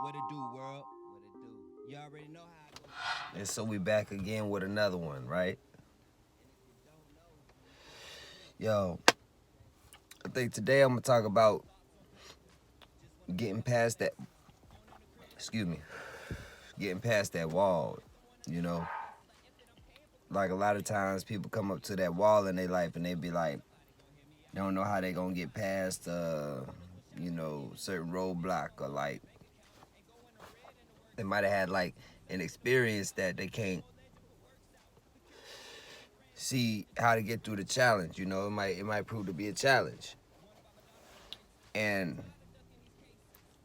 What it do, world? What it do? You already know how I go. And so we back again with another one, right? Yo, I think today I'm gonna talk about getting past that. Excuse me, getting past that wall. You know, like a lot of times people come up to that wall in their life and they be like, they don't know how they gonna get past, certain roadblock, or like they might have had like an experience that they can't see how to get through the challenge. You know, it might prove to be a challenge, and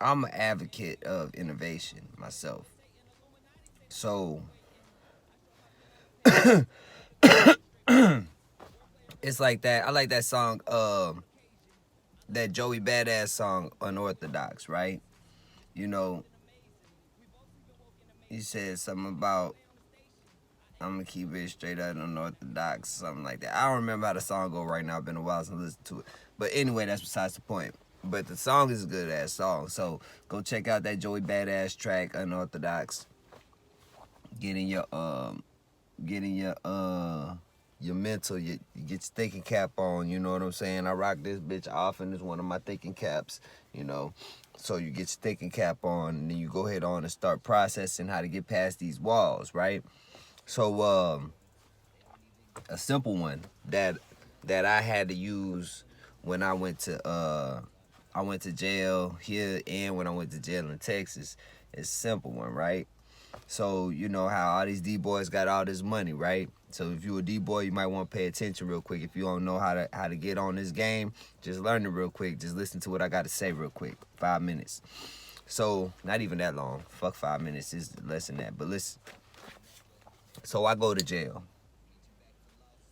I'm an advocate of innovation myself. So it's like that. I like that song, that Joey Badass song, Unorthodox, right? You know, he said something about I'm gonna keep it straight up unorthodox, something like that. I don't remember how the song go right now. It's been a while since I listened to it. But anyway, that's besides the point. But the song is a good ass song. So go check out that Joey Badass track, Unorthodox. Getting your mental, you get your thinking cap on, you know what I'm saying? I rock this bitch often, it's one of my thinking caps, you know. So you get your thinking cap on, and then you go ahead on and start processing how to get past these walls, right? So a simple one that I had to use when I went to jail here, and when I went to jail in Texas, is a simple one, right? So you know how all these D boys got all this money, right? So if you a D boy, you might want to pay attention real quick. If you don't know how to get on this game, just learn it real quick. Just listen to what I got to say real quick. 5 minutes. So not even that long. Fuck 5 minutes. It's less than that. But listen. So I go to jail,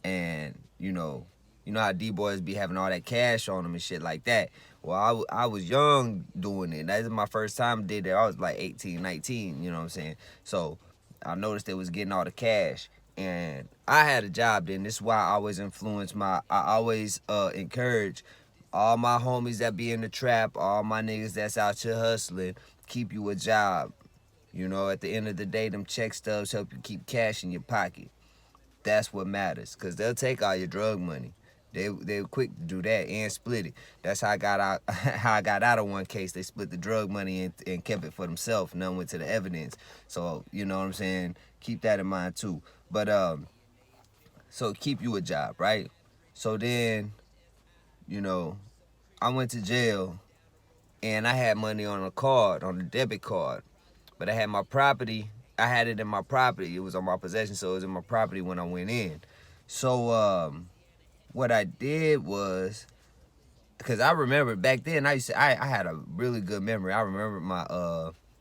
and you know how D boys be having all that cash on them and shit like that. Well, I was young doing it. That was my first time did that. I was like 18, 19, you know what I'm saying? So I noticed they was getting all the cash. And I had a job then. This is why I always encourage all my homies that be in the trap, all my niggas that's out here hustling, keep you a job. You know, at the end of the day, them check stubs help you keep cash in your pocket. That's what matters, because they'll take all your drug money. They quick to do that and split it. That's how I got out. How I got out of one case. They split the drug money and kept it for themselves. None went to the evidence. So you know what I'm saying. Keep that in mind too. But so keep you a job, right? So then, you know, I went to jail, and I had money on a card, on a debit card, but I had my property. I had it in my property. It was on my possession, so it was in my property when I went in. So what I did was, because I remember back then, I had a really good memory. I remember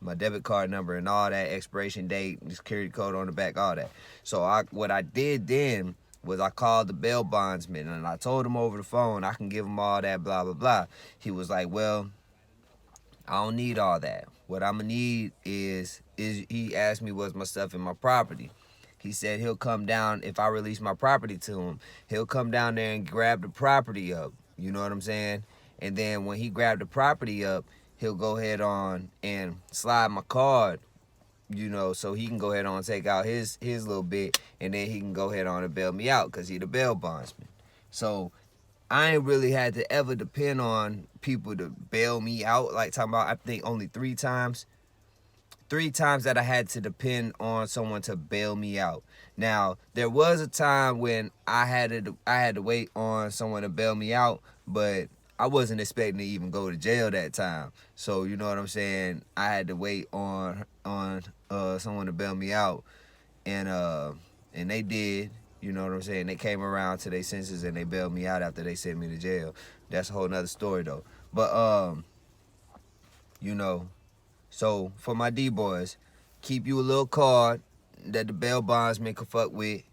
my debit card number and all that, expiration date, security code on the back, all that. So what I did then was I called the bail bondsman, and I told him over the phone I can give him all that, blah blah blah. He was like, well, I don't need all that. What I'm gonna need is he asked me what's my stuff in my property. He said he'll come down if I release my property to him. He'll come down there and grab the property up. You know what I'm saying? And then when he grabbed the property up, he'll go ahead on and slide my card, so he can go ahead on and take out his little bit, and then he can go ahead on and bail me out because he the bail bondsman. So I ain't really had to ever depend on people to bail me out. Like talking about, I think only 3 times. 3 times that I had to depend on someone to bail me out. Now, there was a time when I had to wait on someone to bail me out, but I wasn't expecting to even go to jail that time. So you know what I'm saying? I had to wait on someone to bail me out, and they did. You know what I'm saying? They came around to their senses and they bailed me out after they sent me to jail. That's a whole nother story though. But you know, so for my D boys, keep you a little card that the bail bondsman can fuck with,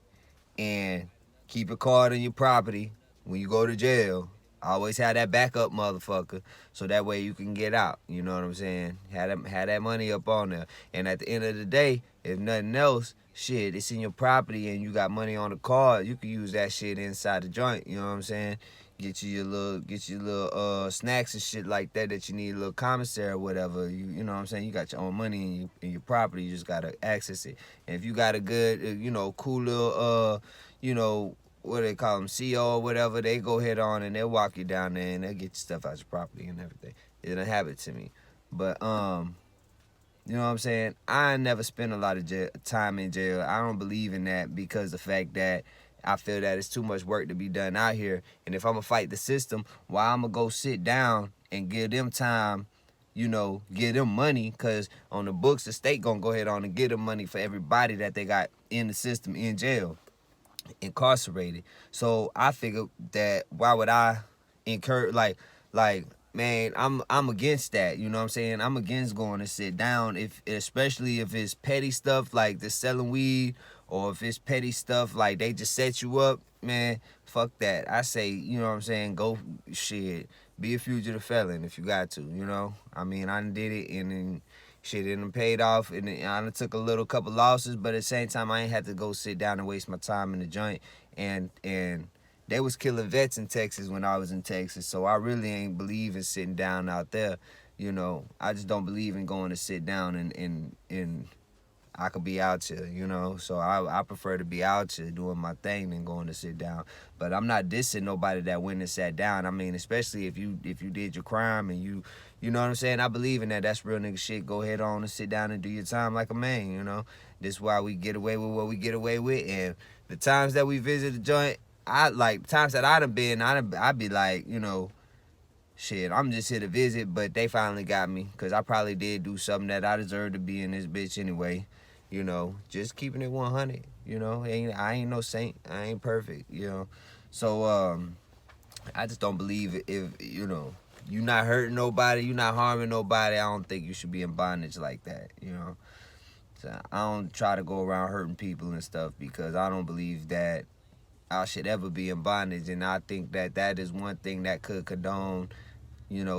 and keep a card on your property when you go to jail. Always have that backup motherfucker, so that way you can get out. You know what I'm saying? Have that money up on there. And at the end of the day, if nothing else, shit, it's in your property and you got money on the card, you can use that shit inside the joint. You know what I'm saying? get your little snacks and shit like that that you need, a little commissary or whatever. You know what I'm saying? You got your own money in your property. You just gotta access it. And if you got a good, cool little what they call them, CO or whatever, they go head on and they'll walk you down there and they'll get your stuff out your property and everything. It didn't happen to me, but you know what I'm saying? I never spent a lot of time in jail. I don't believe in that because the fact that I feel that it's too much work to be done out here. And if I'm going to fight the system, why I'm going to go sit down and give them time, give them money? Because on the books, the state going to go ahead on and give them money for everybody that they got in the system in jail, incarcerated. So I figured that why would I encourage, like man, I'm against that. You know what I'm saying? I'm against going to sit down, if especially if it's petty stuff like the selling weed, or if it's petty stuff like they just set you up. Man, fuck that. I say, you know what I'm saying, go shit, be a fugitive felon if you got to. I mean, I did it, and then shit, it done paid off, and I done took a couple losses, but at the same time, I ain't had to go sit down and waste my time in the joint. And they was killing vets in Texas when I was in Texas, so I really ain't believe in sitting down out there. I just don't believe in going to sit down and I could be out here, So I prefer to be out here doing my thing than going to sit down. But I'm not dissing nobody that went and sat down. I mean, especially if you did your crime and you know what I'm saying? I believe in that. That's real nigga shit. Go ahead on and sit down and do your time like a man, This is why we get away with what we get away with. And the times that we visit the joint, times that I done been, I'd be like, shit, I'm just here to visit, but they finally got me because I probably did do something that I deserved to be in this bitch anyway. Just keeping it 100. I ain't no saint. I ain't perfect. So I just don't believe if you not hurting nobody, you not harming nobody. I don't think you should be in bondage like that. So I don't try to go around hurting people and stuff because I don't believe that I should ever be in bondage, and I think that is one thing that could condone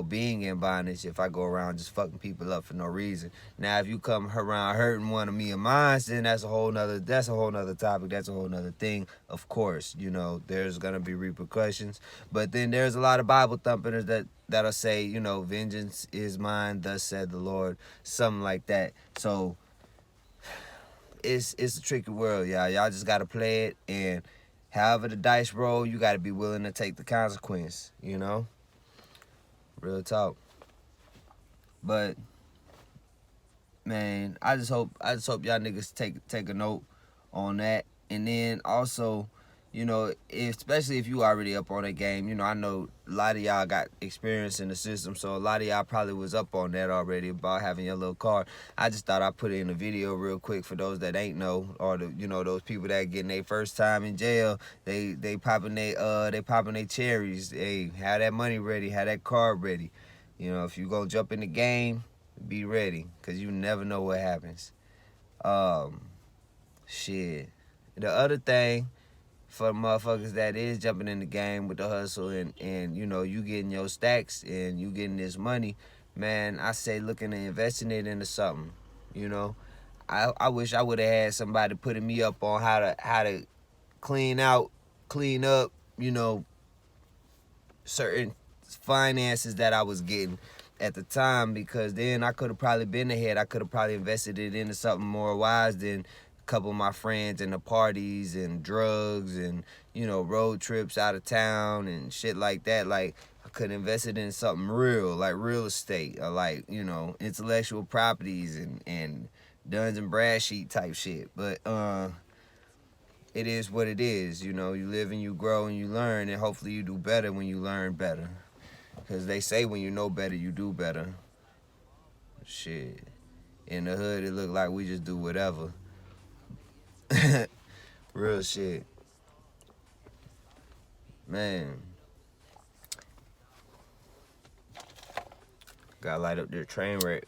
being in bondage if I go around just fucking people up for no reason. Now, if you come around hurting one of me and mine, then that's a whole nother topic. That's a whole nother thing. Of course, there's gonna be repercussions. But then there's a lot of Bible thumpers that'll say, vengeance is mine, thus said the Lord, something like that. So it's a tricky world, y'all. Y'all just gotta play it, and however the dice roll, you gotta be willing to take the consequence, Real talk. But man, I just hope y'all niggas take a note on that. And then also, especially if you already up on that game, I know a lot of y'all got experience in the system, so a lot of y'all probably was up on that already about having your little card. I just thought I'd put it in a video real quick for those that ain't know, or those people that getting their first time in jail. They popping they cherries. Hey, have that money ready, have that card ready. If you gonna jump in the game, be ready, cause you never know what happens. Shit. The other thing for motherfuckers that is jumping in the game with the hustle and you getting your stacks and you getting this money, man, I say looking at investing it into something. I wish I would have had somebody putting me up on how to clean up, certain finances that I was getting at the time, because then I could have probably been ahead. I could have probably invested it into something more wise than a couple of my friends and the parties and drugs and road trips out of town and shit like that. Like, I could have invested in something real, like real estate, or like intellectual properties and Duns and Bradstreet type shit. But it is what it is. You live and you grow and you learn, and hopefully you do better when you learn better. Because they say when you know better, you do better. Shit. In the hood, it look like we just do whatever. Real shit. Man. Gotta light up their train wreck.